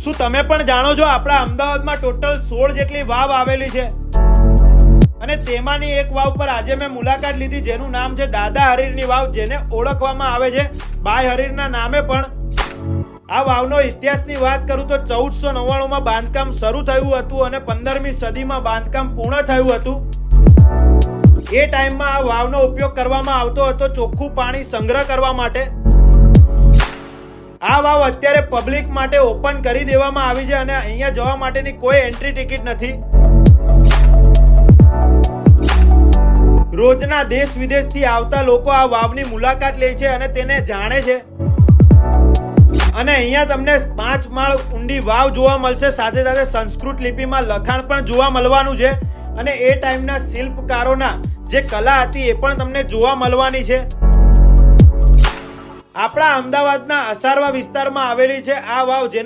શું તમે પણ જાણો છો આપણા અમદાવાદમાં ટોટલ 16 જેટલી વાવ આવેલી છે અને તેમાંની એક વાવ પર આજે મેં મુલાકાત લીધી જેનું નામ છે દાદા હરીરની વાવ, જેને ઓળખવામાં આવે છે બાય હરીરના નામે પણ. આ વાવનો ઇતિહાસની વાત કરું તો 1499 માં બાંધકામ શરૂ થયું હતું અને 15મી સદીમાં બાંધકામ પૂર્ણ થયું હતું. એ ટાઈમમાં આ વાવનો ઉપયોગ કરવામાં આવતો હતો ચોખ્ખું પાણી સંગ્રહ કરવા માટે. આ વાવ અત્યારે પબ્લિક માટે ઓપન કરી દેવામાં આવી છે અને અહીંયા જવા માટેની કોઈ એન્ટ્રી ટિકિટ નથી. રોજના દેશ વિદેશથી આવતા લોકો આ વાવની મુલાકાત લે છે અને તેને જાણે છે. અને અહીંયા તમને 5 માળ ઊંડી વાવ જોવા મળશે, સાથે સાથે સંસ્કૃત લિપિમાં લખાણ પણ જોવા મળવાનું છે અને એ ટાઈમના શિલ્પકારોના જે કલા હતી એ પણ તમને જોવા મળવાની છે. આપણા અમદાવાદના અસારવા વિસ્તારમાં આવેલી છે આ વાવ,